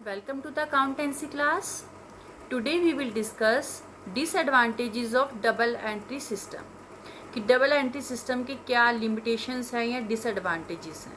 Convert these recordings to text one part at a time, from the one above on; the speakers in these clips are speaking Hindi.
Welcome to the accountancy class. Today we will discuss disadvantages of double entry system. कि डबल एंट्री सिस्टम के क्या लिमिटेशंस हैं या डिसएडवांटेजेस हैं.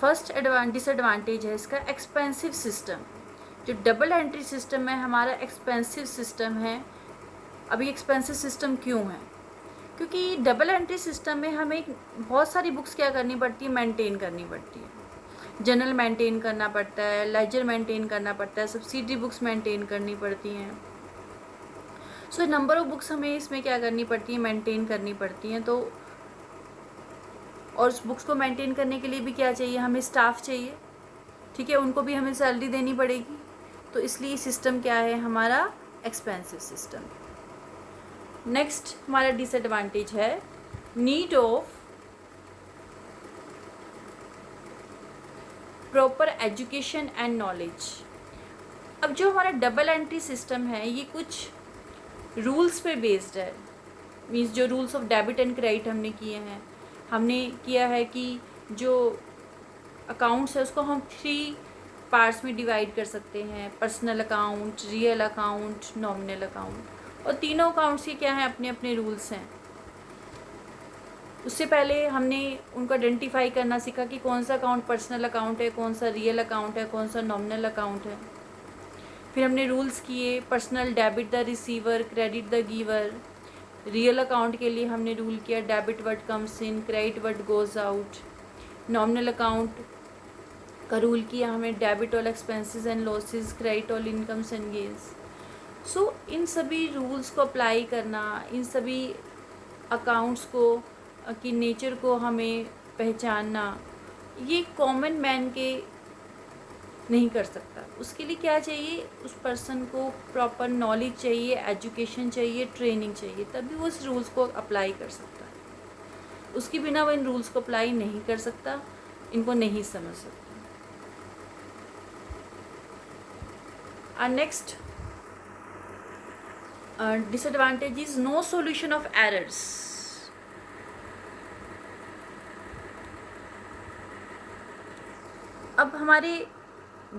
फर्स्ट डिसएडवांटेज है इसका एक्सपेंसिव सिस्टम. जो डबल एंट्री सिस्टम है हमारा एक्सपेंसिव सिस्टम है. अभी एक्सपेंसिव सिस्टम क्यों है? क्योंकि डबल एंट्री सिस्टम में हमें बहुत सारी बुक्स क्या करनी पड़ती है, मेंटेन करनी पड़ती है. जर्नल मेंटेन करना पड़ता है, लेजर मेंटेन करना पड़ता है, सब्सिडरी बुक्स मेंटेन करनी पड़ती हैं. सो नंबर ऑफ बुक्स हमें इसमें क्या करनी पड़ती है, मेंटेन करनी पड़ती हैं. तो और उस बुक्स को मेंटेन करने के लिए भी क्या चाहिए, हमें स्टाफ चाहिए. ठीक है, उनको भी हमें सैलरी देनी पड़ेगी. तो इसलिए सिस्टम क्या है हमारा एक्सपेंसिव सिस्टम. नेक्स्ट हमारा डिसएडवांटेज है need of proper education and knowledge. अब जो हमारा डबल एंट्री सिस्टम है ये कुछ रूल्स पे बेस्ड है. मीन्स जो rules of debit and credit हमने किया है कि जो अकाउंट्स है उसको हम 3 पार्ट्स में डिवाइड कर सकते हैं. Personal account, real account, nominal account. और तीनों अकाउंट्स के क्या हैं, अपने अपने रूल्स हैं. उससे पहले हमने उनको आइडेंटिफाई करना सीखा कि कौन सा अकाउंट पर्सनल अकाउंट है, कौन सा रियल अकाउंट है, कौन सा नॉमिनल अकाउंट है. फिर हमने रूल्स किए, personal debit the receiver, credit the giver. Real account के लिए हमने रूल किया debit what comes in, credit what goes out. Nominal account का रूल किया हमें debit all expenses and losses, credit all incomes and gains. So इन सभी रूल्स को अप्लाई करना, इन सभी अकाउंट्स को की नेचर को हमें पहचानना, ये कॉमन मैन के नहीं कर सकता. उसके लिए क्या चाहिए, उस पर्सन को प्रॉपर नॉलेज चाहिए, एजुकेशन चाहिए, ट्रेनिंग चाहिए, तभी वो इस रूल्स को अप्लाई कर सकता है. उसके बिना वो इन रूल्स को अप्लाई नहीं कर सकता, इनको नहीं समझ सकता. Next disadvantage is no solution of errors. अब हमारे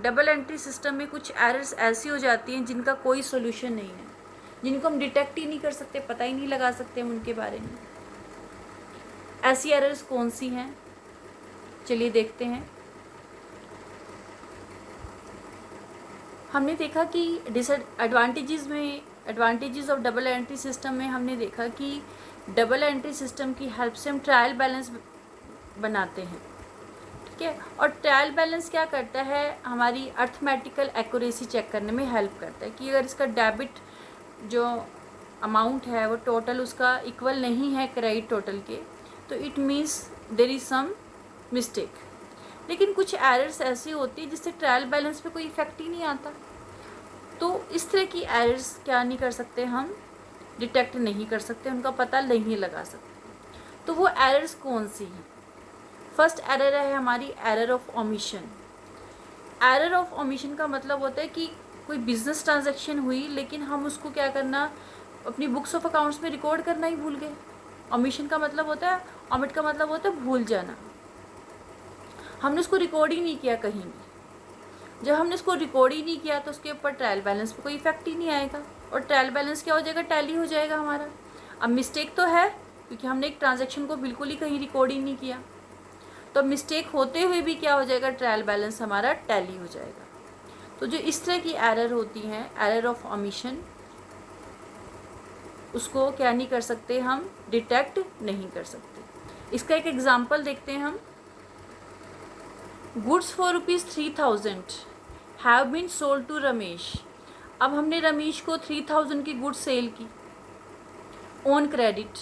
डबल एंट्री सिस्टम में कुछ एरर्स ऐसी हो जाती हैं जिनका कोई सोल्यूशन नहीं है, जिनको हम डिटेक्ट ही नहीं कर सकते, पता ही नहीं लगा सकते हम उनके बारे में. ऐसी एरर्स कौन सी हैं, चलिए देखते हैं. हमने देखा कि advantages of double entry system में हमने देखा कि डबल एंट्री सिस्टम की हेल्प से हम ट्रायल बैलेंस बनाते हैं. ठीक है, और ट्रायल बैलेंस क्या करता है, हमारी अर्थमेटिकल एक्यूरेसी चेक करने में हेल्प करता है कि अगर इसका डेबिट जो अमाउंट है वो टोटल उसका इक्वल नहीं है क्रेडिट टोटल के, तो it means there is some mistake. लेकिन कुछ एरर्स ऐसी होती है जिससे ट्रायल बैलेंस पे कोई इफेक्ट ही नहीं आता. तो इस तरह की एरर्स क्या नहीं कर सकते, हम डिटेक्ट नहीं कर सकते, उनका पता नहीं लगा सकते. तो वो एरर्स कौन सी हैं? फर्स्ट एरर है हमारी error of omission. Error of omission का मतलब होता है कि कोई बिजनेस ट्रांजैक्शन हुई लेकिन हम उसको क्या करना, अपनी बुक्स ऑफ अकाउंट्स में रिकॉर्ड करना ही भूल गए. ओमिशन का मतलब होता है, ओमिट का मतलब होता है भूल जाना. हमने उसको रिकॉर्ड ही नहीं किया कहीं भी. जब हमने उसको रिकॉर्ड ही नहीं किया तो उसके ऊपर ट्रायल बैलेंस पे कोई इफेक्ट ही नहीं आएगा, और ट्रायल बैलेंस क्या हो जाएगा, टैली हो जाएगा हमारा. अब मिस्टेक तो है क्योंकि हमने एक ट्रांजैक्शन को बिल्कुल ही कहीं रिकॉर्ड ही नहीं किया, तो मिस्टेक होते हुए भी क्या हो जाएगा, ट्रायल बैलेंस हमारा टैली हो जाएगा. तो जो इस तरह की एरर होती हैं, एरर ऑफ ओमिशन, उसको क्या नहीं कर सकते, हम डिटेक्ट नहीं कर सकते. इसका एक एग्जांपल देखते हैं हम. Goods for ₹3000 have been sold to Ramesh. अब हमने रमेश को 3000 की गुड्स सेल की on credit,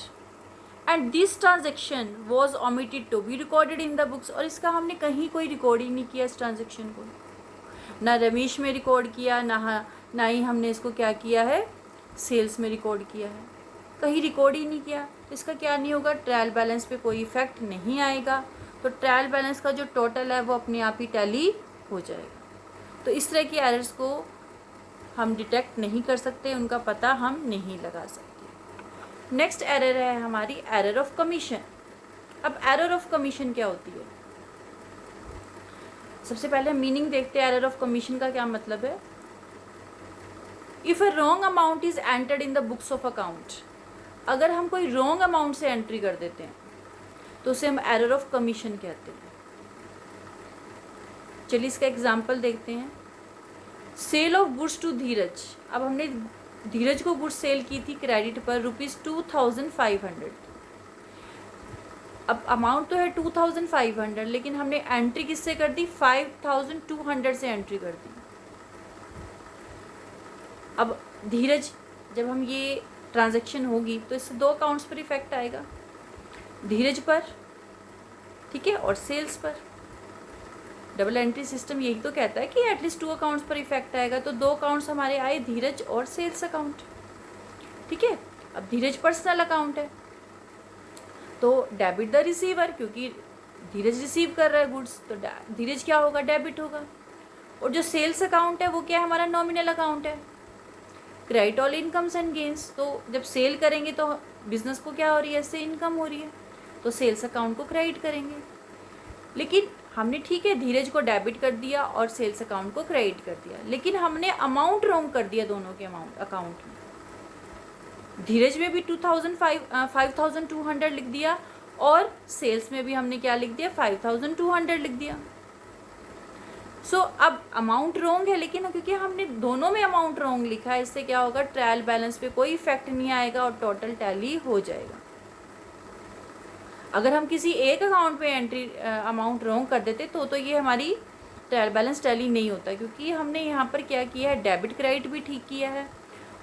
and this transaction was omitted to be recorded in the books. और इसका हमने कहीं कोई रिकॉर्ड ही नहीं किया इस ट्रांजेक्शन को, ना रमेश में रिकॉर्ड किया, ना ही हमने इसको क्या किया है, सेल्स में रिकॉर्ड किया है, कहीं रिकॉर्ड ही नहीं किया. तो इसका क्या नहीं होगा, ट्रायल बैलेंस पे कोई इफेक्ट नहीं आएगा. तो ट्रायल बैलेंस का जो टोटल है वो अपने आप ही टैली हो जाएगा. तो इस तरह की एरर्स को हम डिटेक्ट नहीं कर सकते, उनका पता हम नहीं लगा सकते. नेक्स्ट एरर है हमारी एरर ऑफ कमीशन. अब एरर ऑफ कमीशन क्या होती है? सबसे पहले मीनिंग देखते हैं एरर ऑफ कमीशन का क्या मतलब है। If a wrong amount is entered in the books of account, अगर हम कोई रॉन्ग अमाउंट से एंट्री कर देते हैं तो उसे हम एरर ऑफ कमीशन कहते हैं। चलिए इसका एग्जांपल देखते हैं। सेल ऑफ गुड्स टू धीरज, अब हमने धीरज को गुड्स सेल की थी क्रेडिट पर ₹2500। अब अमाउंट तो है 2500, लेकिन हमने एंट्री किससे कर दी, 5200 से एंट्री कर दी। अब धीरज, जब हम ये ट्रांजैक्शन होगी तो इससे 2 अकाउंट्स पर इफेक्ट आएगा, धीरज पर, ठीक है, और सेल्स पर। डबल एंट्री सिस्टम यही तो कहता है कि एटलीस्ट 2 अकाउंट्स पर इफेक्ट आएगा, तो 2 अकाउंट्स हमारे आए, धीरज और सेल्स अकाउंट, ठीक है। अब धीरज पर्सनल अकाउंट है तो डेबिट द रिसीवर, क्योंकि धीरज रिसीव कर रहा है गुड्स, तो धीरज क्या होगा, डेबिट होगा। और जो सेल्स अकाउंट है वो क्या है, हमारा नॉमिनल अकाउंट है, credit all incomes and gains. तो जब सेल करेंगे तो बिजनेस को क्या हो रही है, इससे इनकम हो रही है, तो सेल्स अकाउंट को क्रेडिट करेंगे। लेकिन हमने, ठीक है, धीरज को डेबिट कर दिया और सेल्स अकाउंट को क्रेडिट कर दिया, लेकिन हमने अमाउंट रॉन्ग कर दिया दोनों के अकाउंट में। धीरज में भी 5200 लिख दिया और सेल्स में भी हमने क्या लिख दिया, 5200 लिख दिया। अब अमाउंट रॉन्ग है, लेकिन क्योंकि हमने दोनों में अमाउंट रॉन्ग लिखा है, इससे क्या होगा, ट्रायल बैलेंस पे कोई इफेक्ट नहीं आएगा और टोटल टैली हो जाएगा। अगर हम किसी एक अकाउंट पे एंट्री अमाउंट रॉन्ग कर देते तो ये हमारी ट्रायल बैलेंस टैली नहीं होता, क्योंकि हमने यहाँ पर क्या किया है, डेबिट क्रेडिट भी ठीक किया है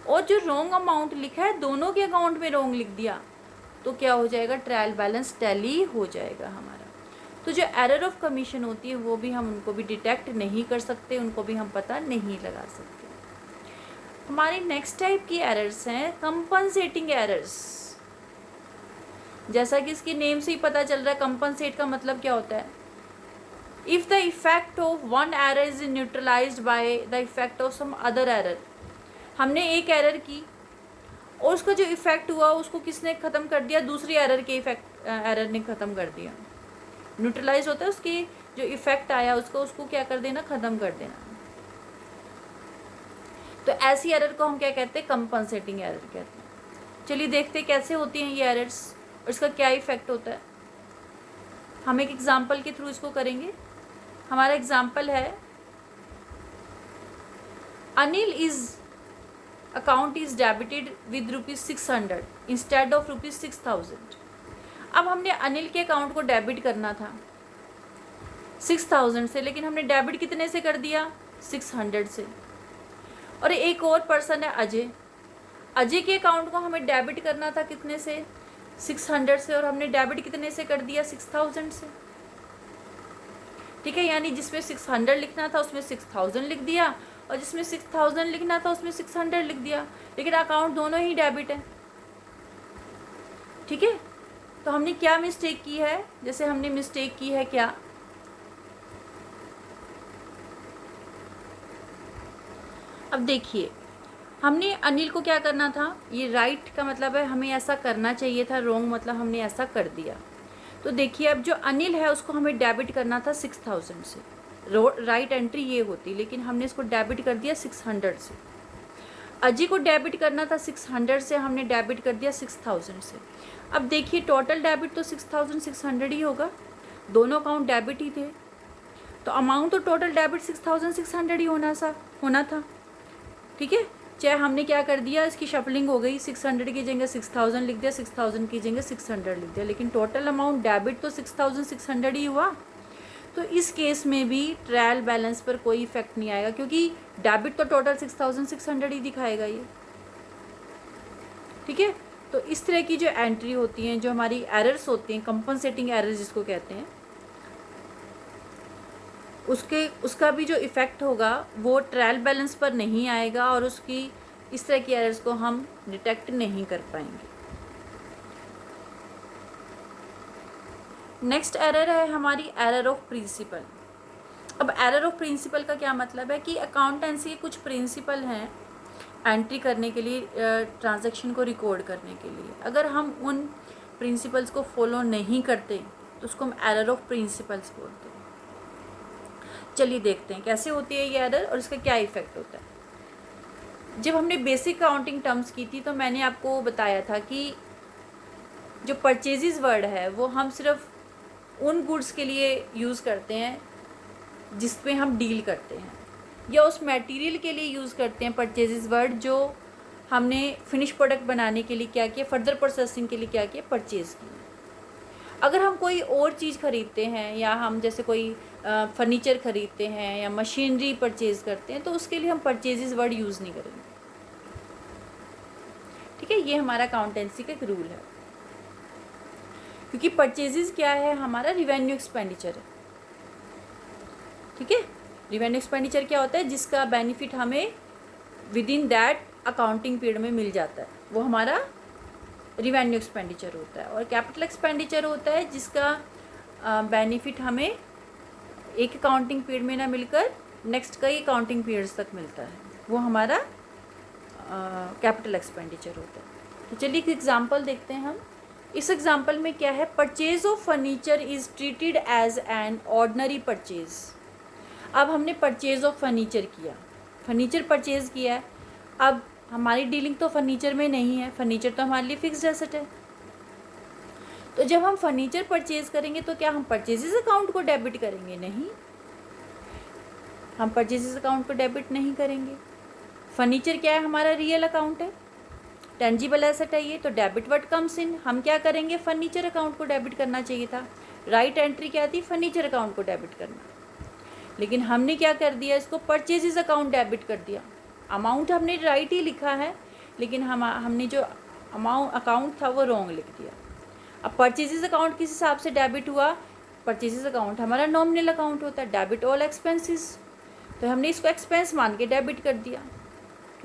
और जो रॉन्ग अमाउंट लिखा है दोनों के अकाउंट में रॉन्ग लिख दिया, तो क्या हो जाएगा, ट्रायल बैलेंस टैली हो जाएगा हमारा। तो जो एरर ऑफ कमीशन होती है वो भी हम उनको भी डिटेक्ट नहीं कर सकते, उनको भी हम पता नहीं लगा सकते। हमारी नेक्स्ट टाइप की एरर्स हैं कंपनसेटिंग एरर्स। जैसा कि इसके नेम से ही पता चल रहा है, कंपनसेट का मतलब क्या होता है, if the effect of one error is neutralized by the effect of some other error. हमने एक एरर की और उसका जो इफेक्ट हुआ उसको किसने ख़त्म कर दिया, दूसरी एरर के एरर ने ख़त्म कर दिया। न्यूट्रलाइज होता है, उसकी जो इफेक्ट आया उसको क्या कर देना, ख़त्म कर देना। तो ऐसी एरर को हम क्या कहते हैं, कंपनसेटिंग एरर कहते हैं। चलिए देखते हैं कैसे होती हैं ये एरर्स और इसका क्या इफेक्ट होता है। हम एक एग्जाम्पल के थ्रू इसको करेंगे। हमारा एग्जाम्पल है, Anil is account is debited with ₹600 instead of ₹6000। अब हमने अनिल के अकाउंट को डेबिट करना था 6000 से, लेकिन हमने डेबिट कितने से कर दिया, 600 से। और एक और पर्सन है अजय, अजय के अकाउंट को हमें डेबिट करना था कितने से, 600 से, और हमने डेबिट कितने से कर दिया, 6000 से, ठीक है। यानी जिसमें 600 लिखना था उसमें 6000 लिख दिया और जिसमें 6000 लिखना था उसमें 600 लिख दिया, लेकिन अकाउंट दोनों ही डेबिट है, ठीक है। तो हमने क्या मिस्टेक की है, जैसे हमने मिस्टेक की है क्या, अब देखिए, हमने अनिल को क्या करना था, ये राइट का मतलब है हमें ऐसा करना चाहिए था, रॉन्ग मतलब हमने ऐसा कर दिया। तो देखिए, अब जो अनिल है उसको हमें डेबिट करना था 6000 से, राइट एंट्री ये होती, लेकिन हमने इसको डेबिट कर दिया 600 से। अजय को डेबिट करना था 600 से, हमने डेबिट कर दिया 6000 से। अब देखिए टोटल डेबिट तो 6600 ही होगा, दोनों अकाउंट डेबिट ही थे, तो अमाउंट तो टोटल डेबिट 6600 ही होना था, ठीक है। चाहे हमने क्या कर दिया, इसकी शफलिंग हो गई, 600 की जगह 6000 लिख दिया, 6000 की जगह 600 लिख दिया, लेकिन टोटल अमाउंट डेबिट तो 6600 ही हुआ। तो इस केस में भी ट्रायल बैलेंस पर कोई इफेक्ट नहीं आएगा, क्योंकि डेबिट तो टोटल 6600 ही दिखाएगा ये, ठीक है। तो इस तरह की जो एंट्री होती हैं, जो हमारी एरर्स होती हैं, कंपनसेटिंग एरर्स जिसको कहते हैं, उसका भी जो इफ़ेक्ट होगा वो ट्रायल बैलेंस पर नहीं आएगा और उसकी इस तरह की एरर्स को हम डिटेक्ट नहीं कर पाएंगे। नेक्स्ट एरर है हमारी एरर ऑफ प्रिंसिपल। अब एरर ऑफ प्रिंसिपल का क्या मतलब है कि अकाउंटेंसी के कुछ प्रिंसिपल हैं एंट्री करने के लिए, ट्रांजैक्शन को रिकॉर्ड करने के लिए। अगर हम उन प्रिंसिपल्स को फॉलो नहीं करते तो उसको हम एरर ऑफ प्रिंसिपल्स बोलते हैं। चलिए देखते हैं कैसे होती है ये एरर और इसका क्या इफ़ेक्ट होता है। जब हमने बेसिक काउंटिंग टर्म्स की थी तो मैंने आपको बताया था कि जो परचेजेस वर्ड है वो हम सिर्फ उन गुड्स के लिए यूज़ करते हैं जिस पे हम डील करते हैं, या उस मटेरियल के लिए यूज़ करते हैं परचेजेस वर्ड जो हमने फिनिश प्रोडक्ट बनाने के लिए क्या किया, फर्दर प्रोसेसिंग के लिए क्या किया, परचेज़ किया। अगर हम कोई और चीज़ ख़रीदते हैं या हम जैसे कोई फर्नीचर ख़रीदते हैं या मशीनरी परचेज़ करते हैं तो उसके लिए हम परचेजेस वर्ड यूज़ नहीं करेंगे। ठीक है, ये हमारा अकाउंटेंसी का एक रूल है, क्योंकि परचेजेस क्या है, हमारा रिवेन्यू एक्सपेंडिचर है। ठीक है, रिवेन्यू एक्सपेंडिचर क्या होता है, जिसका बेनिफिट हमें with in that accounting period में मिल जाता है, वो हमारा रिवेन्यू एक्सपेंडिचर होता है। और कैपिटल एक्सपेंडिचर होता है जिसका बेनिफिट हमें एक अकाउंटिंग पीरियड में ना मिलकर नेक्स्ट कई अकाउंटिंग पीरियड्स तक मिलता है, वो हमारा कैपिटल एक्सपेंडिचर होता है। तो चलिए एक एग्जांपल देखते हैं हम। इस एग्जांपल में क्या है, purchase of furniture is treated as an ordinary purchase. अब हमने परचेज ऑफ फर्नीचर किया, फर्नीचर परचेज़ किया है। अब हमारी डीलिंग तो फर्नीचर में नहीं है, फर्नीचर तो हमारे लिए फिक्स्ड एसेट है। तो जब हम फर्नीचर परचेज़ करेंगे तो क्या हम परचेजेस अकाउंट को डेबिट करेंगे? नहीं, हम परचेजेस अकाउंट को डेबिट नहीं करेंगे। फर्नीचर क्या है, हमारा रियल अकाउंट है, टेंजिबल एसेट है ये, तो डेबिट व्हाट कम्स इन, हम क्या करेंगे, फर्नीचर अकाउंट को डेबिट करना चाहिए था। राइट एंट्री क्या थी, फर्नीचर अकाउंट को डेबिट करना, लेकिन हमने क्या कर दिया, इसको परचेजेस अकाउंट डेबिट कर दिया। अमाउंट हमने राइट ही लिखा है, लेकिन हमने जो अकाउंट था वो रॉन्ग लिख दिया। अब परचेजेस अकाउंट किस हिसाब से डेबिट हुआ, परचेजेस अकाउंट हमारा नॉमिनल अकाउंट होता है, डेबिट ऑल एक्सपेंसेस, तो हमने इसको एक्सपेंस मान के डेबिट कर दिया,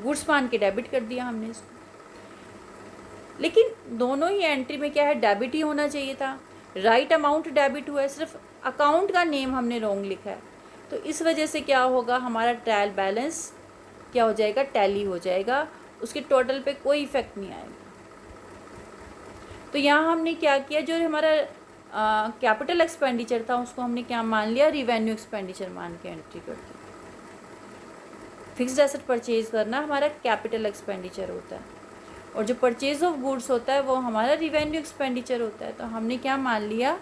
गुड्स मान के डेबिट कर दिया हमने इसको। लेकिन दोनों ही एंट्री में क्या है, डेबिट ही होना चाहिए था। राइट अमाउंट डेबिट हुआ है, सिर्फ अकाउंट का नेम हमने रॉन्ग लिखा है, तो इस वजह से क्या होगा, हमारा ट्रायल बैलेंस क्या हो जाएगा, टैली हो जाएगा, उसके टोटल पे कोई इफेक्ट नहीं आएगा। तो यहाँ हमने क्या किया, जो हमारा कैपिटल एक्सपेंडिचर था उसको हमने क्या मान लिया, रिवेन्यू एक्सपेंडिचर मान के एंट्री कर दी। फिक्स्ड एसेट परचेज करना हमारा कैपिटल एक्सपेंडिचर होता है, और जो परचेज ऑफ गुड्स होता है वो हमारा रिवेन्यू एक्सपेंडिचर होता है। तो हमने क्या मान लिया,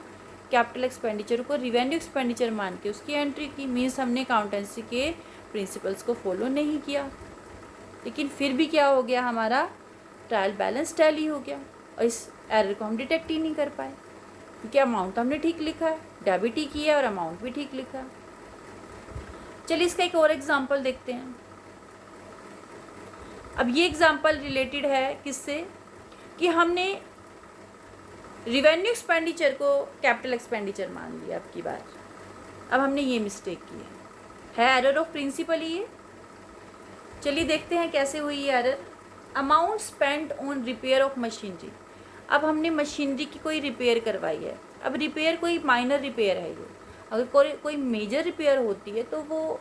कैपिटल एक्सपेंडिचर को रिवेन्यू एक्सपेंडिचर मान के उसकी एंट्री की। मीन्स हमने अकाउंटेंसी के प्रिंसिपल्स को फॉलो नहीं किया, लेकिन फिर भी क्या हो गया, हमारा ट्रायल बैलेंस टैली हो गया, और इस एरर को हम डिटेक्ट ही नहीं कर पाए, क्योंकि अमाउंट हमने ठीक लिखा है, डेबिट ही किया और अमाउंट भी ठीक लिखा है। चलिए इसका एक और एग्जांपल देखते हैं। अब ये एग्जांपल रिलेटेड है किससे, कि हमने रिवेन्यू एक्सपेंडिचर को कैपिटल एक्सपेंडिचर मान लिया अब की बार। अब हमने ये मिस्टेक की है एरर ऑफ प्रिंसिपल ये। चलिए देखते हैं कैसे हुई ये error. Amount spent on repair of machinery. अब हमने मशीनरी की कोई रिपेयर करवाई है। अब रिपेयर कोई माइनर रिपेयर है ये, अगर कोई मेजर रिपेयर होती है तो वो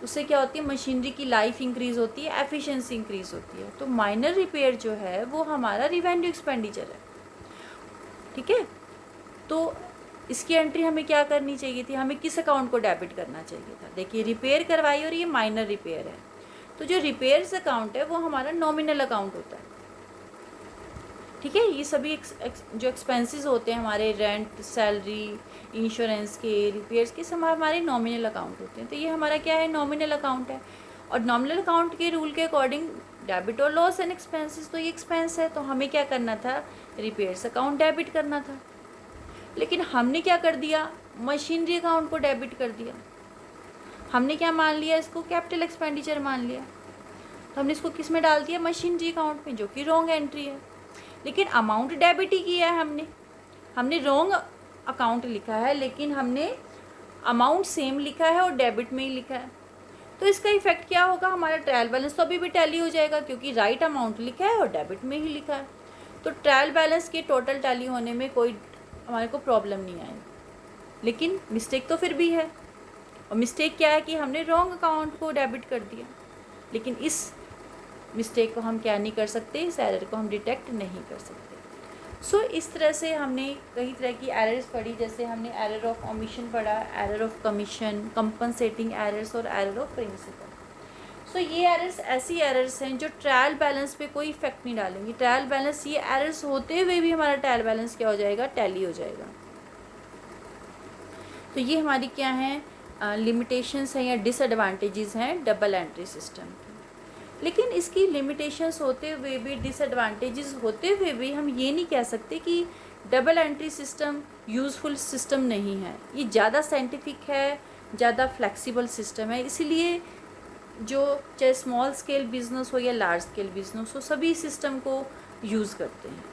उससे क्या होती है, मशीनरी की लाइफ इंक्रीज़ होती है, एफिशिएंसी इंक्रीज़ होती है। तो माइनर रिपेयर जो है वो हमारा रिवेन्यू एक्सपेंडिचर है। ठीक है, तो इसकी एंट्री हमें क्या करनी चाहिए थी, हमें किस अकाउंट को डेबिट करना चाहिए था। देखिए रिपेयर करवाई और ये माइनर रिपेयर है, तो जो रिपेयर्स अकाउंट है वो हमारा नॉमिनल अकाउंट होता है। ठीक है, ये सभी जो एक्सपेंसेस होते हैं हमारे, रेंट, सैलरी, इंश्योरेंस के, रिपेयर्स के, सब हमारे नॉमिनल अकाउंट होते हैं। तो ये हमारा क्या है, नॉमिनल अकाउंट है, और नॉमिनल अकाउंट के रूल के अकॉर्डिंग डेबिट और लॉस एंड एक्सपेंसेस, तो ये एक्सपेंस है, तो हमें क्या करना था, रिपेयर्स अकाउंट डेबिट करना था। लेकिन हमने क्या कर दिया, मशीनरी अकाउंट को डेबिट कर दिया। हमने क्या मान लिया, इसको कैपिटल एक्सपेंडिचर मान लिया, तो हमने इसको किस में डाल दिया, मशीनरी अकाउंट में, जो कि रॉन्ग एंट्री है। लेकिन अमाउंट डेबिट ही किया है हमने रॉन्ग अकाउंट लिखा है, लेकिन हमने अमाउंट सेम लिखा है और डेबिट में ही लिखा है। तो इसका इफेक्ट क्या होगा, हमारा ट्रायल बैलेंस तो अभी भी टैली हो जाएगा, क्योंकि राइट अमाउंट लिखा है और डेबिट में ही लिखा है। तो ट्रायल बैलेंस के टोटल टैली होने में कोई हमारे को प्रॉब्लम नहीं आएगी। लेकिन मिस्टेक तो फिर भी है, और मिस्टेक क्या है कि हमने रॉन्ग अकाउंट को डेबिट कर दिया। लेकिन इस मिस्टेक को हम क्या नहीं कर सकते, इस एरर को हम डिटेक्ट नहीं कर सकते। सो इस तरह से हमने कई तरह की एरर्स पढ़ी, जैसे हमने एरर ऑफ ओमिशन पढ़ा, error of commission, compensating errors और एरर ऑफ प्रिंसिपल। सो ये एरर्स ऐसी एरर्स हैं जो ट्रायल बैलेंस पे कोई इफेक्ट नहीं डालेंगी। ट्रायल बैलेंस, ये एरर्स होते हुए भी हमारा ट्रायल बैलेंस क्या हो जाएगा, टैली हो जाएगा। तो ये हमारी क्या हैं, लिमिटेशंस हैं या डिसएडवांटेजेस हैं डबल एंट्री सिस्टम की। लेकिन इसकी लिमिटेशंस होते हुए भी, डिसएडवांटेजेस होते हुए भी, हम ये नहीं कह सकते कि double entry system useful system नहीं है। ये ज़्यादा साइंटिफिक है, ज़्यादा फ्लेक्सिबल सिस्टम है। इसीलिए जो चाहे स्मॉल स्केल बिजनेस हो या लार्ज स्केल बिजनेस हो, सभी सिस्टम को यूज़ करते हैं।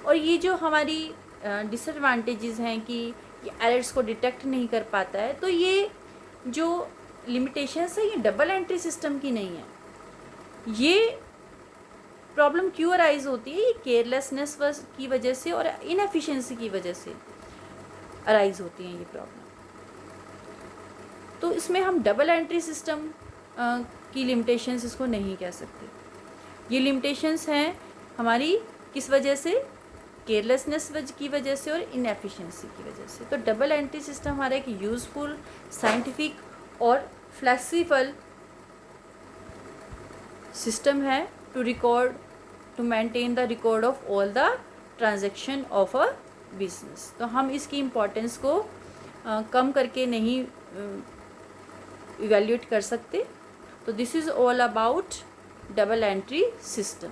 और ये जो हमारी डिसएडवांटेजेस हैं कि ये एरर्स को डिटेक्ट नहीं कर पाता है, तो ये जो लिमिटेशंस है ये डबल एंट्री सिस्टम की नहीं है। ये प्रॉब्लम क्यों अराइज होती है, ये केयरलेसनेस की वजह से और इनएफिशिएंसी की वजह से अराइज होती हैं ये प्रॉब्लम। तो इसमें हम डबल एंट्री सिस्टम की लिमिटेशंस इसको नहीं कह सकते। ये लिमिटेशंस हैं हमारी किस वजह से, केयरलेसनेस की वजह से और इनएफिशिएंसी की वजह से। तो डबल एंट्री सिस्टम हमारा एक यूज़फुल, साइंटिफिक और फ्लेक्सिबल सिस्टम है to record, to maintain the record of all the transaction of a business. तो हम इसकी इम्पोर्टेंस को कम करके नहीं इवेल्यूएट कर सकते। तो this is all about double entry system.